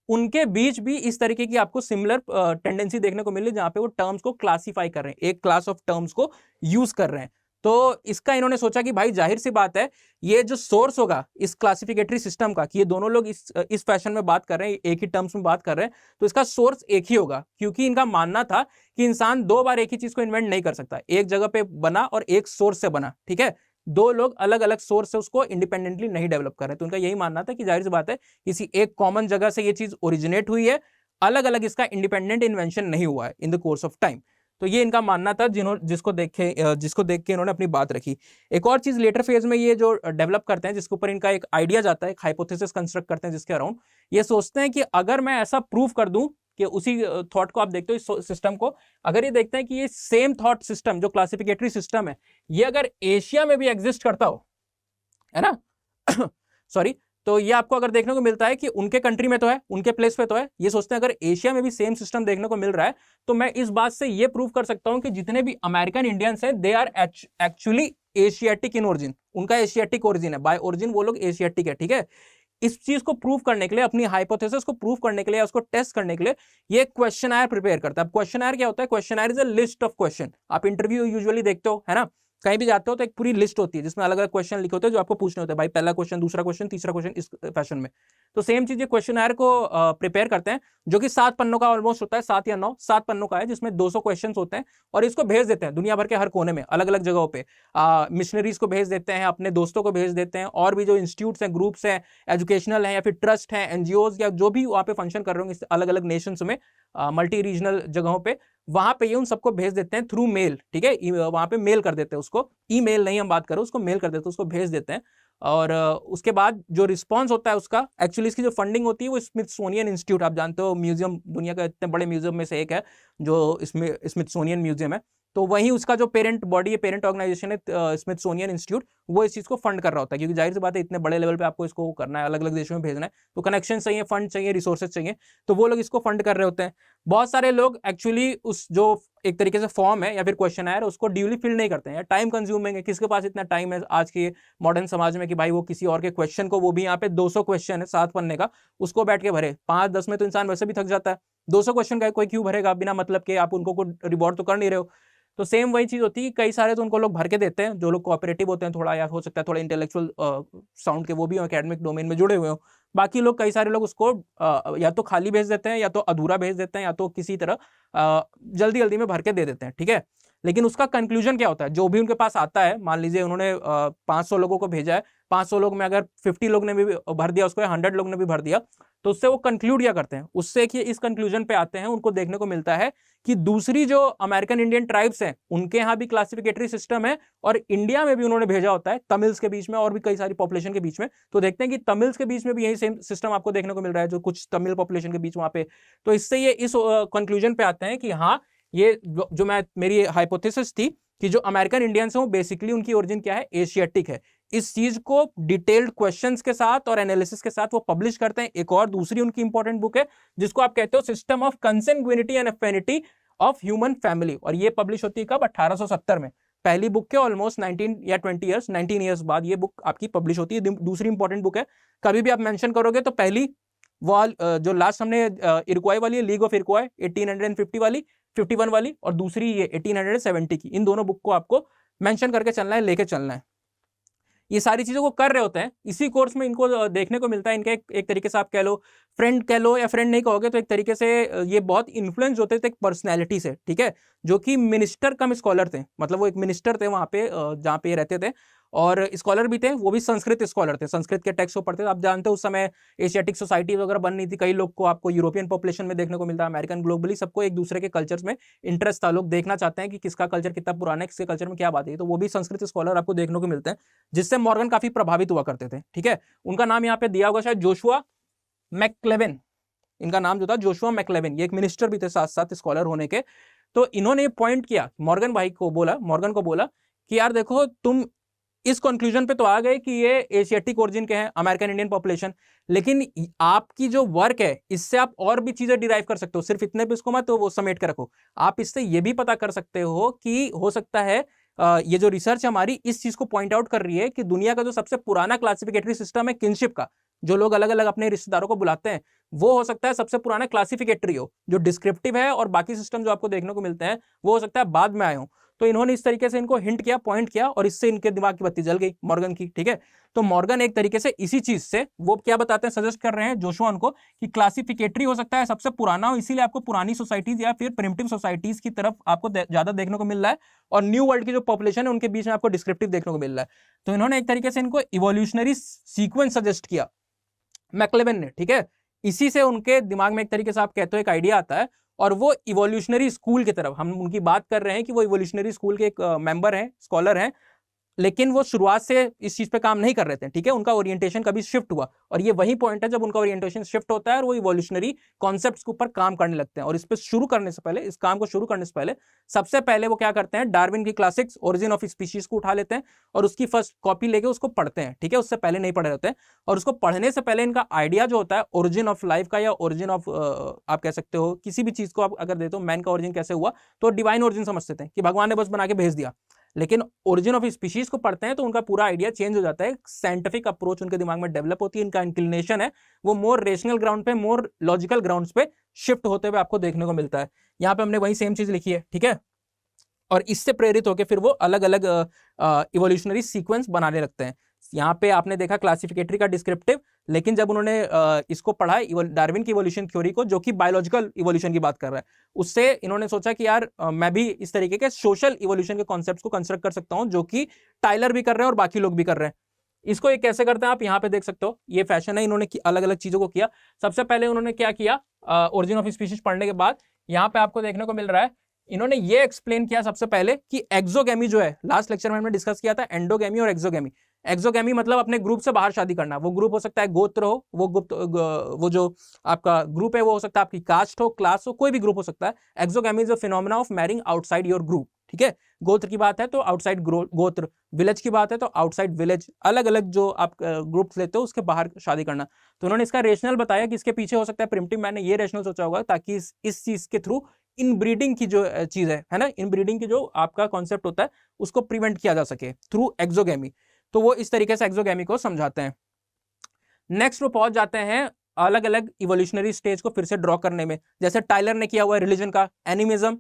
उनके बीच भी इस तरीके की आपको सिमिलर टेंडेंसी देखने को मिली जहां पे वो टर्म्स को क्लासिफाई कर रहे हैं, एक क्लास ऑफ टर्म्स को यूज कर रहे हैं। तो इसका इन्होंने सोचा कि भाई जाहिर सी बात है ये जो सोर्स होगा इस क्लासिफिकेटरी सिस्टम का, कि ये दोनों लोग इस फैशन में बात कर रहे हैं, एक ही टर्म्स में बात कर रहे हैं, तो इसका सोर्स एक ही होगा। क्योंकि इनका मानना था कि इंसान दो बार एक ही चीज को इन्वेंट नहीं कर सकता, एक जगह पे बना और एक सोर्स से बना, ठीक है। दो लोग अलग अलग सोर्स से उसको इंडिपेंडेंटली नहीं डेवलप कर रहे। तो उनका यही मानना था कि जाहिर सी बात है किसी एक कॉमन जगह से ये चीज ओरिजिनेट हुई है, अलग अलग इसका इंडिपेंडेंट इन्वेंशन नहीं हुआ है in the course of time. तो ये इनका मानना था जिसको देख के इन्होंने अपनी बात रखी। एक और चीज लेटर फेज में ये जो डेवलप करते हैं, जिसके ऊपर इनका एक आइडिया जाता है, एक हाइपोथेसिस कंस्ट्रक्ट करते हैं जिसके अराउंड ये सोचते हैं कि अगर मैं ऐसा प्रूव कर दूं कि उसी थॉट को आप देखते हो इस सिस्टम को, अगर ये देखते हैं कि ये सेम थॉट सिस्टम जो क्लासिफिकेटरी सिस्टम है ये अगर एशिया में भी एग्जिस्ट करता हो, है ना सॉरी, तो ये आपको अगर देखने को मिलता है कि उनके कंट्री में तो है, उनके प्लेस पे तो है, ये सोचते हैं अगर एशिया में भी सेम सिस्टम देखने को मिल रहा है तो मैं इस बात से ये प्रूव कर सकता हूं कि जितने भी अमेरिकन इंडियंस हैं they are actually Asiatic in origin, उनका एशियाटिक ओरिजिन है, बाय ओरिजिन वो लोग एशियाटिक है, ठीक है। इस चीज को प्रूव करने के लिए, अपनी हाइपोथेसिस को प्रूव करने के लिए, उसको टेस्ट करने के लिए ये क्वेश्चनर प्रिपेयर करता है। अब क्वेश्चनर क्या होता है, questionnaire is a list of question. आप इंटरव्यू यूजुअली देखते हो, है ना, कहीं भी जाते हो तो एक पूरी लिस्ट होती है जिसमें अलग अलग क्वेश्चन लिखे होते हैं जो आपको पूछने होते हैं, भाई पहला क्वेश्चन, दूसरा क्वेश्चन, तीसरा क्वेश्चन, इस फैशन में। तो सेम चीज ये क्वेश्चनर को प्रिपेयर करते हैं जो कि 7 पन्नों का ऑलमोस्ट होता है, 7 या 9, 7 पन्नों का है, जिसमें 200 क्वेश्चन होते हैं और इसको भेज देते हैं दुनिया भर के हर कोने में, अलग अलग जगहों पे। मिशनरीज को भेज देते हैं, अपने दोस्तों को भेज देते हैं, और भी जो इंस्टीट्यूट्स हैं, ग्रुप्स हैं, एजुकेशनल हैं या फिर ट्रस्ट हैं, एनजीओज या जो भी वहाँ पे फंक्शन कर रहे होंगे अलग अलग नेशंस में, मल्टी रीजनल जगहों पे, वहां पे ये उन सबको भेज देते हैं थ्रू मेल, ठीक है, वहां पे मेल कर देते हैं उसको, ईमेल नहीं हम बात करें, उसको मेल कर देते हैं, उसको भेज देते हैं। और उसके बाद जो रिस्पॉन्स होता है उसका, एक्चुअली इसकी जो फंडिंग होती है वो स्मिथसोनियन इंस्टीट्यूट, आप जानते हो म्यूजियम, दुनिया का इतने बड़े म्यूजियम में से एक है जो इसमें स्मिथसोनियन म्यूजियम है, तो वहीं उसका जो पेरेंट बॉडी है, पेरेंट ऑर्गेनाइजेशन है स्मिथसोनियन इंस्टीट्यूट, वो इस चीज को फंड कर रहा होता है, क्योंकि जाहिर सी बात है इतने बड़े लेवल पे आपको इसको करना है, अलग अलग देशों में भेजना है, तो कनेक्शन चाहिए, फंड चाहिए, रिसोर्सेज चाहिए, तो वो लोग इसको फंड कर रहे होते हैं। बहुत सारे लोग एक्चुअली उस जो एक तरीके से फॉर्म है या फिर क्वेश्चन है उसको ड्यूली फिल नहीं करते हैं, टाइम कंज्यूमिंग है, किसके पास इतना टाइम है आज के मॉडर्न समाज में कि भाई वो किसी और के क्वेश्चन को, वो भी यहाँ पे 200 क्वेश्चन है 7 पन्ने का, उसको बैठ के भरे, 5-10 में तो इंसान वैसे भी थक जाता है, 200 क्वेश्चन का कोई क्यों भरेगा बिना मतलब के, आप उनको रिवॉर्ड तो कर नहीं रहे हो। तो सेम वही चीज होती है, कई सारे तो उनको लोग भर के देते हैं, जो लोग कोऑपरेटिव होते हैं थोड़ा, या हो सकता है थोड़ा इंटेलेक्चुअल साउंड के वो भी एकेडमिक डोमेन में जुड़े हुए हो, बाकी लोग कई सारे लोग उसको या तो खाली भेज देते हैं, या तो अधूरा भेज देते हैं, या तो किसी तरह जल्दी जल्दी में भर के दे देते हैं, ठीक है। लेकिन उसका कंक्लूजन क्या होता है, जो भी उनके पास आता है, मान लीजिए उन्होंने 500 लोगों को भेजा है, 500 लोग में अगर 50 लोग ने भी भर दिया उसको, 100 लोग ने भी भर दिया, तो उससे वो कंक्लूड क्या करते हैं, उससे कि इस कंक्लूजन पे आते हैं, उनको देखने को मिलता है कि दूसरी जो अमेरिकन इंडियन ट्राइब्स हैं उनके यहाँ भी क्लासिफिकेटरी सिस्टम है, और इंडिया में भी उन्होंने भेजा होता है तमिल्स के बीच में और भी कई सारी पॉपुलेशन के बीच में, तो देखते हैं कि तमिल्स के बीच में भी यही सेम सिस्टम आपको देखने को मिल रहा है, जो कुछ तमिल पॉपुलेशन के बीच वहां पे, तो इससे ये इस कंक्लूजन पे आते हैं कि हाँ, ये जो मैं मेरी हाइपोथेसिस थी कि जो अमेरिकन इंडियंस हैं वो बेसिकली उनकी ओरिजिन क्या है, एशियाटिक है। इस चीज को डिटेल्ड क्वेश्चंस के साथ और एनालिसिस के साथ वो पब्लिश करते हैं। एक और दूसरी उनकी इंपॉर्टेंट बुक है जिसको आप कहते हो system of consanguinity and affinity of human family, और ये पब्लिश होती है कब, 1870 में। पहली बुक के ऑलमोस्ट 19 या 19 ईयर्स बाद ये बुक आपकी पब्लिश होती है। दूसरी इंपॉर्टेंट बुक है, कभी भी आप मेंशन करोगे तो पहली वो जो लास्ट हमने इरक्वाई वाली है, लीग ऑफ इरक्वाई 1850 वाली, 51 वाली, और दूसरी ये 1870 की, इन दोनों बुक को आपको मेंशन करके चलना है, लेके चलना है। ये सारी चीजों को कर रहे होते हैं इसी कोर्स में, इनको देखने को मिलता है। इनके एक तरीके से आप कह लो फ्रेंड कह लो, या फ्रेंड नहीं कहोगे तो एक तरीके से ये बहुत इन्फ्लुएंस होते थे एक पर्सनैलिटी से, ठीक है, जो कि मिनिस्टर कम स्कॉलर थे, मतलब वो एक मिनिस्टर थे वहां पे जहाँ पे रहते थे, और स्कॉलर भी थे, वो भी संस्कृत स्कॉलर थे, संस्कृत के टेक्स्ट को पढ़ते थे। आप जानते हो उस समय एशियाटिक सोसाइटी वगैरह बन रही थी, कई लोग को आपको यूरोपियन पॉपुलेशन में देखने को मिलता है, अमेरिकन, ग्लोबली सबको एक दूसरे के कल्चर्स में इंटरेस्ट था, लोग देखना चाहते हैं कि किसका कल्चर कितना पुराना है, किसके कल्चर में क्या बात है, तो वो भी संस्कृत स्कॉलर आपको देखने को मिलते हैं, जिससे मॉर्गन काफी प्रभावित हुआ करते थे, ठीक है। उनका नाम यहाँ पे दिया होगा शायद, जोशुआ मैक्लेवेन, इनका नाम जो था जोशुआ मैक्लेवेन, ये एक मिनिस्टर भी थे साथ साथ स्कॉलर होने के। तो इन्होंने पॉइंट किया, मॉर्गन को बोला कि यार देखो, तुम इस कंक्लूजन पे तो आ गए कि ये एशियाटिक ओरिजिन के हैं, अमेरिकन इंडियन पॉपुलेशन, लेकिन आपकी जो वर्क है इससे आप और भी चीजें डिराइव कर सकते हो, सिर्फ इतने पे इसको मत तो वो समेट कर रखो, आप इससे ये भी पता कर सकते हो कि हो सकता है ये जो रिसर्च हमारी इस चीज को पॉइंट आउट कर रही है कि दुनिया का जो सबसे पुराना क्लासिफिकेटरी सिस्टम है किनशिप का, जो लोग अलग अलग अपने रिश्तेदारों को बुलाते हैं, वो हो सकता है सबसे पुराना क्लासिफिकेटरी हो, जो डिस्क्रिप्टिव है, और बाकी सिस्टम जो आपको देखने को मिलते हैं वो हो सकता है बाद में आए हो। तो इन्होंने इस तरीके से इनको हिंट किया, पॉइंट किया, और इससे इनके दिमाग की बत्ती जल गई मॉर्गन की, ठीक है। तो मॉर्गन एक तरीके से इसी चीज से वो क्या बताते हैं, सजेस्ट कर रहे हैं जोशुआ उनको कि क्लासिफिकेटरी हो सकता है सबसे पुराना हो, इसीलिए आपको पुरानी सोसाइटीज या फिर प्रिमिटिव सोसाइटीज की तरफ आपको ज्यादा देखने को मिल रहा है, और न्यू वर्ल्ड की जो पॉपुलेशन है उनके बीच में आपको डिस्क्रिप्टिव देखने को मिल रहा है। तो इन्होंने एक तरीके से इनको इवोल्यूशनरी सीक्वेंस सजेस्ट किया मैक्लेवेन ने, ठीक है। इसी से उनके दिमाग में एक तरीके से आप कहते हो एक आइडिया आता है, और वो इवोल्यूशनरी स्कूल की तरफ हम उनकी बात कर रहे हैं कि वो इवोल्यूशनरी स्कूल के एक मेंबर हैं, स्कॉलर हैं, लेकिन वो शुरुआत से इस चीज पे काम नहीं कर रहे थे, ठीक है। उनका ओरिएंटेशन कभी शिफ्ट हुआ, और ये वही पॉइंट है जब उनका ओरिएंटेशन शिफ्ट होता है और वो इवोल्यूशनरी कॉन्सेप्ट्स के ऊपर काम करने लगते हैं। और इस पे शुरू करने से पहले, इस काम को शुरू करने से पहले, सबसे पहले वो क्या करते हैं, डार्विन की क्लासिक्स ओरिजिन ऑफ स्पीशीज को उठा लेते हैं और उसकी फर्स्ट कॉपी लेके उसको पढ़ते हैं, ठीक है। उससे पहले नहीं पढ़े होते हैं, और उसको पढ़ने से पहले इनका आइडिया जो होता है ओरिजिन ऑफ लाइफ का, या ओरिजिन ऑफ आप कह सकते हो किसी भी चीज को आप अगर देते हो, मैन का ओरिजिन कैसे हुआ, तो डिवाइन ओरिजिन समझते थे कि भगवान ने बस बना के भेज दिया। लेकिन ओरिजिन ऑफ स्पीशीज को पढ़ते हैं तो उनका पूरा आइडिया चेंज हो जाता है, साइंटिफिक अप्रोच उनके दिमाग में डेवलप होती है, इनका इंक्लिनेशन है वो मोर रेशनल ग्राउंड पे, मोर लॉजिकल ग्राउंड्स पे शिफ्ट होते हुए आपको देखने को मिलता है। यहाँ पे हमने वही सेम चीज लिखी है, ठीक है। और इससे प्रेरित होकर फिर वो अलग अलग इवोल्यूशनरी सीक्वेंस बनाने लगते हैं। यहाँ पे आपने देखा क्लासिफिकेटरी का डिस्क्रिप्टिव, लेकिन जब उन्होंने इसको पढ़ा डार्विन की इवोल्यूशन थ्योरी को, जो कि बायोलॉजिकल इवोल्यूशन की बात कर रहा है, उससे इन्होंने सोचा कि यार मैं भी इस तरीके के सोशल इवोल्यूशन के कॉन्सेप्ट्स को कंस्ट्रक्ट कर सकता हूं, जो कि टाइलर भी कर रहे हैं और बाकी लोग भी कर रहे हैं। इसको ये कैसे करते हैं आप यहाँ पे देख सकते हो, ये फैशन है, इन्होंने अलग अलग चीजों को किया। सबसे पहले उन्होंने क्या किया, ओरिजिन ऑफ स्पीशीज पढ़ने के बाद यहाँ पे आपको देखने को मिल रहा है इन्होंने ये एक्सप्लेन किया सबसे पहले कि एक्सोगेमी जो है, लास्ट लेक्चर में हमने डिस्कस किया था एंडोगेमी और एक्सोगेमी। एक्सोगेमी मतलब अपने ग्रुप से बाहर शादी करना। वो ग्रुप हो सकता है गोत्र हो, वो जो आपका ग्रुप है वो हो सकता है आपकी कास्ट हो, क्लास हो, कोई भी ग्रुप हो सकता है। Exogamy is a phenomena of marrying outside your group, ठीक है। गोत्र की बात है तो आउटसाइड गोत्र, विलेज की बात है तो आउटसाइड विलेज, अलग अलग जो आप ग्रुप्स लेते हो उसके बाहर शादी करना। तो उन्होंने इसका रेशनल बताया कि इसके पीछे हो सकता है प्रिमिटिव मैन ने ये रेशनल सोचा होगा ताकि इस चीज के थ्रू इनब्रीडिंग की जो चीज है ना, इनब्रीडिंग की जो आपका कॉन्सेप्ट होता है उसको प्रिवेंट किया जा सके थ्रू एक्सोगेमी। तो वो इस तरीके से एक्सोगेमी को समझाते हैं। नेक्स्ट वो पहुंच जाते हैं अलग अलग इवोल्यूशनरी स्टेज को फिर से ड्रॉ करने में, जैसे टाइलर ने किया हुआ है रिलीजन का, एनिमिज्म,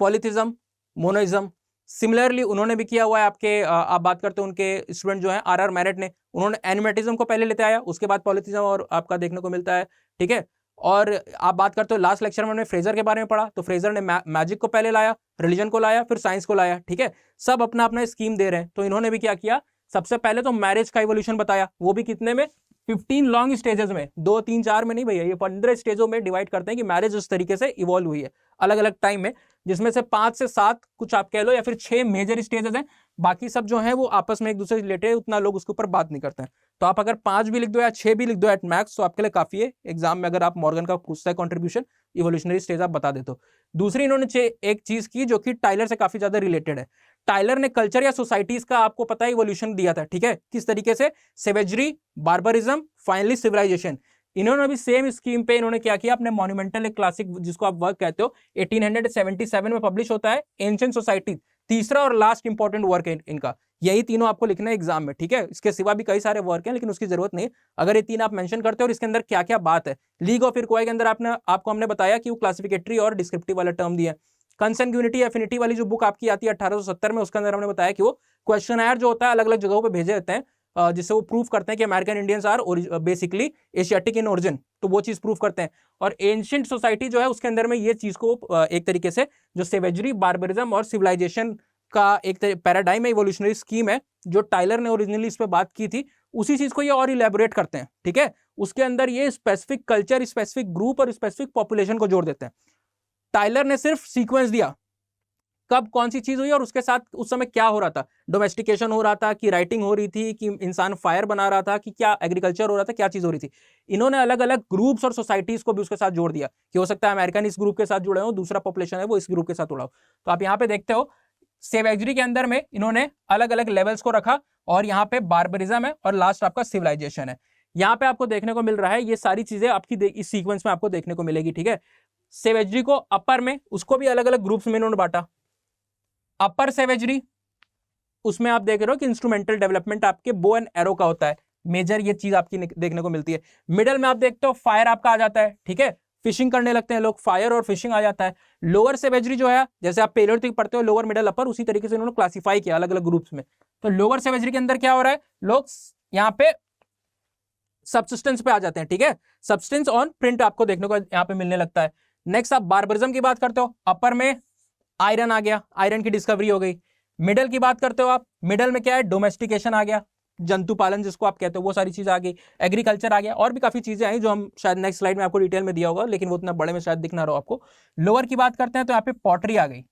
पॉलिथिज्म, मोनोइज्म। सिमिलरली उन्होंने भी किया हुआ है आपके आप बात करते हो उनके स्टूडेंट जो है आर मैरेट ने, उन्होंने एनिमेटिज्म को पहले लेते आया, उसके बाद पॉलिथिज्म और आपका देखने को मिलता है, ठीक है। और आप बात करते हो लास्ट लेक्चर में हमने फ्रेजर के बारे में पढ़ा, तो फ्रेजर ने मैजिक को पहले लाया, रिलीजन को लाया, फिर साइंस को लाया, ठीक है। सब अपना अपना स्कीम दे रहे हैं। तो इन्होंने भी क्या किया, सबसे पहले तो मैरिज का इवोल्यूशन बताया, वो भी कितने में, 15 लॉन्ग स्टेजेस में, 2 3 4 में नहीं भैया, ये 15 स्टेजों में डिवाइड करते हैं कि मैरिज उस तरीके से इवॉल्व हुई है अलग अलग टाइम में, जिसमें से 5 से 7 कुछ आप कह लो या फिर 6 मेजर स्टेजेस हैं, बाकी सब जो है वो आपस में एक दूसरे से रिलेटेड है, उतना लोग उसके ऊपर बात नहीं करते हैं। तो आप अगर 5 भी लिख दो या 6 भी लिख दो एट मैक्स तो आपके लिए काफी है। एग्जाम में अगर आप मॉर्गन का पूछता है कॉन्ट्रीब्यूशन, इवोल्यूशनरी स्टेज आप बता देते हो। दूसरी इन्होंने एक चीज की जो कि टाइलर से काफी ज्यादा रिलेटेड है। टाइलर ने कल्चर या सोसाइटीज का आपको पता है इवोल्यूशन दिया था, ठीक है, किस तरीके से, सेवेजरी, बार्बरिज्म, फाइनली सिविलाइजेशन। इन्होंने भी सेम स्कीम पे इन्होंने क्या किया, अपने मॉन्यूमेंटल एक क्लासिक जिसको आप वर्क कहते हो 1877 में पब्लिश होता है, एंशिएंट सोसाइटी, तीसरा और लास्ट इंपॉर्टेंट वर्क है इनका। यही तीनों आपको लिखना है एग्जाम में, ठीक है। इसके सिवा भी कई सारे वर्क हैं लेकिन उसकी जरूरत नहीं, अगर ये 3 आप मेंशन करते हो और इसके अंदर क्या क्या बात है। लीग ऑफ इक्वाई के अंदर आपको हमने बताया कि वो क्लासिफिकेटरी और डिस्क्रिप्टिव वाला टर्म दिया है। कंसंग्यूनिटी एफिनिटी वाली जो बुक आपकी आती है 1870 में, उसके अंदर हमने बताया कि वो क्वेश्चनर जो होता है अलग अलग जगहों पे भेजे जाते हैं, जिससे वो प्रूफ करते हैं कि American Indians are basically Asiatic in origin, तो वो चीज प्रूफ करते हैं। और एंशिएंट सोसाइटी जो है उसके अंदर में ये चीज को एक तरीके से जो सेवेजरी, बार्बरिज्म और सिविलाइजेशन का एक पैराडाइम है, इवोल्यूशनरी स्कीम है, जो टाइलर ने ओरिजिनली इस पे बात की थी, उसी चीज को ये और इलेबोरेट करते हैं, ठीक है। उसके अंदर ये स्पेसिफिक कल्चर, स्पेसिफिक ग्रुप और स्पेसिफिक पॉपुलेशन को जोड़ देते हैं। टाइलर ने सिर्फ सीक्वेंस दिया, कब कौन सी चीज हुई और उसके साथ उस समय क्या हो रहा था, डोमेस्टिकेशन हो रहा था कि राइटिंग हो रही थी कि इंसान फायर बना रहा था कि क्या एग्रीकल्चर हो रहा था, क्या चीज हो रही थी। इन्होंने अलग अलग ग्रुप्स और सोसाइटीज को भी उसके साथ जोड़ दिया कि हो सकता है अमेरिकन इस ग्रुप के साथ जुड़े हो, दूसरा पॉपुलेशन है वो इस ग्रुप के साथ जुड़ा हो। तो आप यहाँ पे देखते हो सेवेजरी के अंदर में इन्होंने अलग अलग लेवल्स को रखा, और यहाँ पे बार्बरिज्म है और लास्ट आपका सिविलाइजेशन है। यहाँ पे आपको देखने को मिल रहा है ये सारी चीजें आपकी इस सीक्वेंस में आपको देखने को मिलेगी, ठीक है। सेवेजरी को अपर में, उसको भी अलग अलग ग्रुप्स में इन्होंने बांटा। अपर सेवेजरी, उसमें आप देख रहे हो कि इंस्ट्रूमेंटल डेवलपमेंट आपके बो एंड एरो का होता है, मेजर ये चीज आपकी देखने को मिलती है। मिडल में आप देखते हो फायर आपका आ जाता है, ठीक है, फिशिंग करने लगते हैं लोग, फायर और फिशिंग आ जाता है। लोअर सेवेजरी जो है, जैसे आप पेलियोलिथिक पढ़ते हो लोअर, मिडल, अपर, उसी तरीके से इन्होंने क्लासिफाई किया अलग अलग ग्रुप्स में। तो लोअर सेवेजरी के अंदर क्या हो रहा है, लोग यहाँ पे सबसिस्टेंस पे आ जाते हैं, ठीक है, सब्सटेंस ऑन प्रिंट आपको देखने को यहाँ पे मिलने लगता है। नेक्स्ट आप बार्बरिज्म की बात करते हो, अपर में आयरन आ गया, आयरन की डिस्कवरी हो गई। मिडल की बात करते हो आप, मिडल में क्या है, डोमेस्टिकेशन आ गया, जंतु पालन जिसको आप कहते हो, वो सारी चीज आ गई। एग्रीकल्चर आ गया, और भी काफी चीजें आई जो हम शायद नेक्स्ट स्लाइड में आपको डिटेल में दिया होगा, लेकिन वो उतना बड़े में शायद दिख ना रहा आपको। लोअर की बात करते हैं तो यहाँ पे पॉटरी आ गई,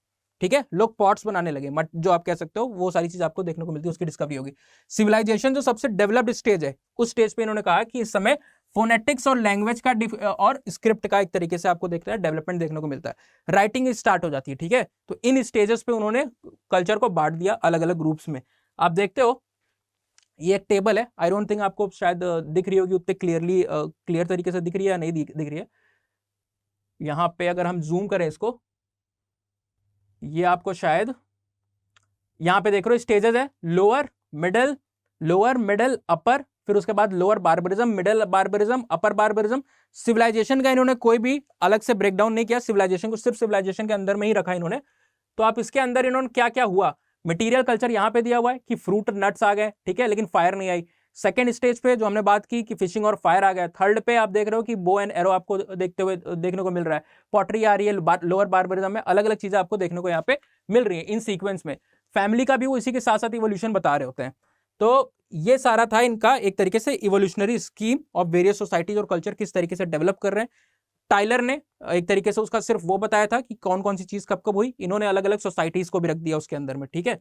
ठीक है, लोग पॉट्स बनाने लगे, मट जो आप कह सकते हो, वो सारी चीज आपको देखने को मिलती है, उसकी डिस्कवरी होगी। सिविलाइजेशन जो सबसे डेवलप्ड स्टेज है, उस स्टेज पे इन्होंने कहा कि इस समय फोनेटिक्स और लैंग्वेज का और स्क्रिप्ट का एक तरीके से आपको देखते हैं डेवलपमेंट देखने को मिलता है, राइटिंग स्टार्ट हो जाती है, ठीक है। तो इन स्टेजेस पे उन्होंने कल्चर को बांट दिया अलग अलग ग्रुप्स में। आप देखते हो ये एक टेबल है, आई डोंट थिंक आपको शायद दिख रही होगी उतने क्लियर तरीके से दिख रही है या नहीं दिख रही है। यहाँ पे अगर हम जूम करें इसको, ये आपको शायद यहाँ पे देख रहे हो स्टेजेस है, लोअर मिडल अपर, फिर उसके बाद लोअर बार्बरिज्म, मिडल बार्बरिज्म, अपर बार्बरिज्म। सिविलाइजेशन का इन्होंने कोई भी अलग से ब्रेकडाउन नहीं किया, सिविलाइजेशन को सिर्फ सिविलाइजेशन के अंदर में ही रखा इन्होंने। तो आप इसके अंदर इन्होंने क्या क्या हुआ, मटेरियल कल्चर यहाँ पे दिया हुआ है कि फ्रूट नट्स आ गए, ठीक है, लेकिन फायर नहीं आई। सेकंड स्टेज पे जो हमने बात की कि फिशिंग और फायर आ गया। थर्ड पे आप देख रहे हो कि बो एंड एरो आपको देखने को मिल रहा है, पॉटरी आ रही है, लोअर बार्बरिज्म में अलग अलग चीजें आपको देखने को यहाँ पे मिल रही है इन सीक्वेंस में। फैमिली का भी वो इसी के साथ साथ इवोल्यूशन बता रहे होते हैं। तो ये सारा था इनका एक तरीके से evolutionary scheme of various societies और कल्चर किस तरीके से डेवलप कर रहे हैं। टाइलर ने एक तरीके से उसका सिर्फ वो बताया था कि कौन कौन सी चीज कब कब हुई, इन्होंने अलग अलग सोसाइटीज को भी रख दिया उसके अंदर में, ठीक है।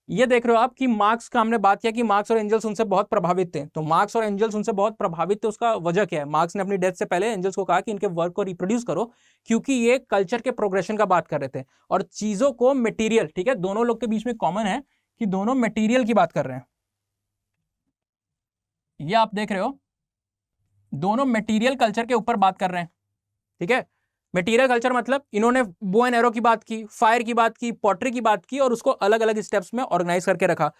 ये देख रहे हो आप कि मार्क्स का हमने बात किया कि मार्क्स और एंजल्स उनसे बहुत प्रभावित थे, तो मार्क्स और एंजल्स उनसे बहुत प्रभावित थे, उसका वजह क्या है? मार्क्स ने अपनी डेथ से पहले एंजल्स को कहा कि इनके वर्क को रिप्रोड्यूस करो, क्योंकि ये कल्चर के प्रोग्रेशन का बात कर रहे थे और चीजों को मटेरियल, ठीक है, दोनों लोग के बीच में कॉमन है कि दोनों मटेरियल की बात कर रहे हैं। ये आप देख रहे हो, दोनों मटेरियल कल्चर के ऊपर बात कर रहे हैं, ठीक है। मटेरियल कल्चर मतलब इन्होंने बो एंड एरो की बात की, फायर की बात की, पॉटरी की बात की और उसको अलग अलग स्टेप्स में ऑर्गेनाइज करके रखा।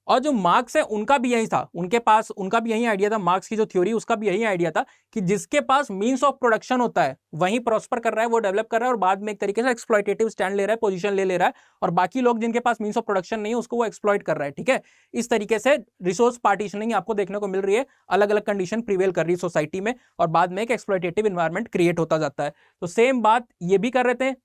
और जो मार्क्स है उनका भी यही था, उनके पास उनका भी यही आइडिया था, मार्क्स की जो थ्योरी उसका भी यही आइडिया था कि जिसके पास मींस ऑफ प्रोडक्शन होता है वही प्रॉस्पर कर रहा है, वो डेवलप कर रहा है और बाद में एक तरीके से एक्सप्लॉइटेटिव स्टैंड ले रहा है, पोजीशन ले रहा है, और बाकी लोग जिनके पास मींस ऑफ प्रोडक्शन नहीं है उसको वो एक्सप्लॉइट कर रहा है, ठीक है। इस तरीके से रिसोर्स पार्टीशनिंग आपको देखने को मिल रही है, अलग अलग कंडीशन प्रिवेल कर रही है सोसाइटी में और बाद में एक एक्सप्लॉइटेटिव एनवायरनमेंट क्रिएट होता जाता है। तो सेम बात ये भी कर रहे थे,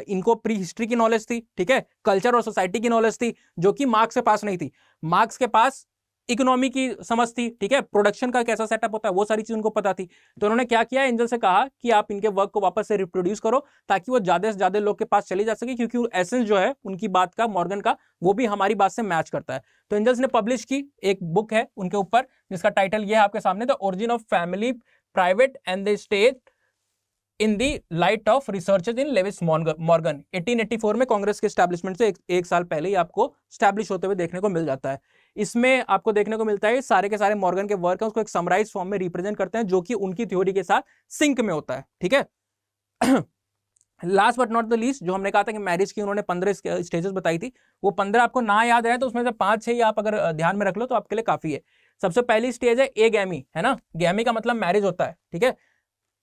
इनको प्री हिस्ट्री की नॉलेज थी, ठीक है, कल्चर और सोसाइटी की नॉलेज थी, जो कि मार्क्स के पास नहीं थी। मार्क्स के पास इकोनॉमी की समझ थी, ठीक है, प्रोडक्शन का कैसा सेटअप होता है वो सारी चीज उनको पता थी। तो उन्होंने क्या किया, एंजल से कहा कि आप इनके वर्क को वापस से रिप्रोड्यूस करो ताकि वो ज्यादा से ज्यादा लोग के पास चली जा सके, क्योंकि एसेंस जो है उनकी बात का, मॉर्गन का, वो भी हमारी बात से मैच करता है। तो एंजल्स ने पब्लिश की एक बुक है उनके ऊपर, जिसका टाइटल ये है आपके सामने, the origin of family private and the state in the light of researches in Lewis Morgan. 1884 में कांग्रेस के एस्टैब्लिशमेंट से एक साल पहले ही आपको स्टैब्लिश होते हुए देखने को मिल जाता है। इसमें आपको देखने को मिलता है सारे के सारे मॉर्गन के वर्क है उसको एक समराइज फॉर्म में रिप्रेजेंट करते हैं, जो कि उनकी थ्योरी के साथ सिंक में होता है, ठीक है। Last but not the least, जो हमने कहा था कि मैरिज की उन्होंने 15 स्टेजेस बताई थी, वो 15 आपको ना याद रहे तो उसमें से 5-6 आप अगर ध्यान में रख लो तो आपके लिए काफी है। सबसे पहली स्टेज है ए गैमी, है ना, गैमी का मतलब मैरिज होता है, ठीक है।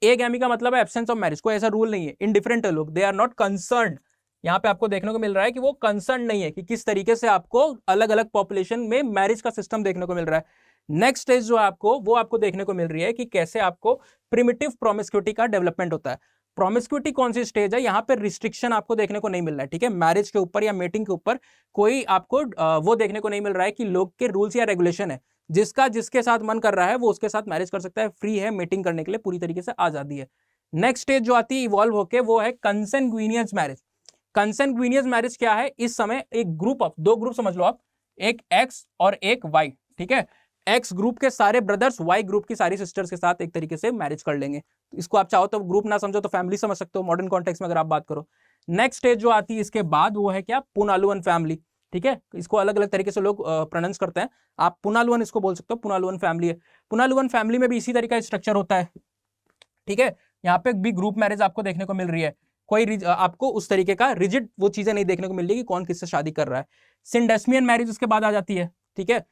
ए गैमी का मतलब है एब्सेंस ऑफ मैरिज, कोई ऐसा रूल नहीं है, इनडिफरेंट है लोग, दे आर नॉट कंसर्न्ड। यहाँ पे आपको देखने को मिल रहा है कि वो कंसर्न नहीं है कि किस तरीके से आपको अलग अलग पॉपुलेशन में मैरिज का सिस्टम देखने को मिल रहा है। नेक्स्ट स्टेज जो आपको वो आपको देखने को मिल रही है कि कैसे आपको प्रिमिटिव प्रोमिस्क्यूटी का डेवलपमेंट होता है। प्रोमिस्क्यूटी कौन सी स्टेज है, यहाँ पे रिस्ट्रिक्शन आपको देखने को नहीं मिल रहा है, ठीक है, मैरिज के ऊपर या मेटिंग के ऊपर कोई आपको वो देखने को नहीं मिल रहा है कि लोग के रूल्स या रेगुलेशन है, जिसका जिसके साथ मन कर रहा है वो उसके साथ मैरिज कर सकता है, फ्री है, मीटिंग करने के लिए पूरी तरीके से आजादी है। नेक्स्ट स्टेज जो आती है इवॉल्व होके वो है कंसेंगुइनियस मैरिज। कंसेंगुइनियस मैरिज क्या है, इस समय एक ग्रुप ऑफ, 2 ग्रुप समझ लो आप, एक एक्स और एक वाई, ठीक है। एक्स ग्रुप के सारे ब्रदर्स वाई ग्रुप की सारी सिस्टर्स के साथ एक तरीके से मैरिज कर लेंगे। इसको आप चाहो तो ग्रुप ना समझो तो फैमिली समझ सकते हो मॉडर्न कॉन्टेक्स्ट में अगर आप बात करो। नेक्स्ट स्टेज जो आती है इसके बाद वो है क्या, पुनालुअन फैमिली, ठीक है। इसको अलग अलग तरीके से लोग प्रोनाउंस करते हैं, आप पुनालुअन इसको बोल सकते हो, पुनालुअन फैमिली है। पुनालुअन फैमिली में भी इसी तरीके का स्ट्रक्चर होता है, ठीक है। यहाँ पे भी ग्रुप मैरिज आपको देखने को मिल रही है, कोई आपको उस तरीके का रिजिड वो चीजें नहीं देखने को मिल रही कि कौन किससे शादी कर रहा है। सिंडेस्मियन मैरिज उसके बाद आ जाती है, ठीक है।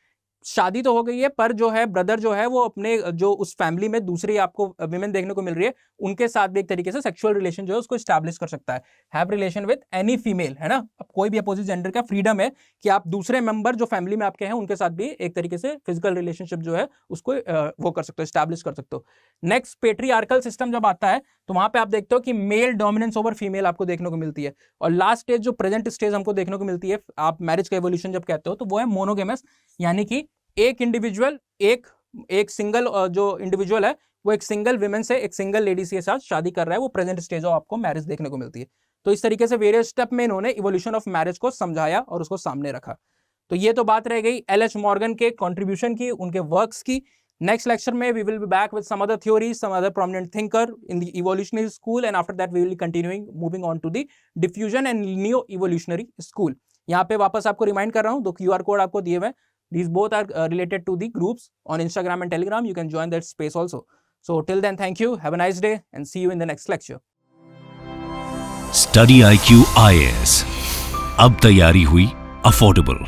शादी तो हो गई है पर जो है ब्रदर जो है वो अपने जो उस फैमिली में दूसरी आपको विमेन देखने को मिल रही है उनके साथ भी एक तरीके से सेक्सुअल रिलेशन जो है उसको स्टैब्लिश कर सकता है, have relation with any female, है ना। अब कोई भी अपोजिट जेंडर का फ्रीडम है कि आप दूसरे मेंबर जो फैमिली में आपके हैं उनके साथ भी एक तरीके से फिजिकल रिलेशनशिप जो है उसको वो कर सकते हो, स्टैब्लिश कर सकते हो। नेक्स्ट पेट्रियार्कल सिस्टम जब आता है तो वहां पे आप देखते हो कि मेल डोमिनेंस ओवर फीमेल आपको देखने को मिलती है। और लास्ट स्टेज जो प्रेजेंट स्टेज हमको देखने को मिलती है, आप मैरिज का एवोल्यूशन जब कहते हो तो वो है मोनोगेमस, यानी कि एक इंडिविजुअल एक सिंगल जो इंडिविजुअल है वो एक सिंगल विमेन से, एक सिंगल लेडी के साथ शादी कर रहा है, वो प्रेजेंट स्टेज ऑफ आपको मैरिज देखने को मिलती है। तो इस तरीके से वेरियस स्टेप में इन्होंने इवोल्यूशन ऑफ मैरिज को समझाया और उसको सामने रखा। तो ये तो बात रह गई एल.एच. मॉर्गन के कंट्रीब्यूशन की, उनके वर्क्स की। नेक्स्ट लेक्चर में we will be back with some other theories, some other prominent thinker in the evolutionary school, and after that we will be continuing moving on to the diffusion and neo evolutionary school. यहाँ पे वापस आपको remind कर रहा हूँ, 2 QR code आपको दिए हुए, these both are related to the groups on Instagram and Telegram. You can join that space also. So till then, thank you, have a nice day, and see you in the next lecture. Study IQ IAS, अब तैयारी हुई affordable.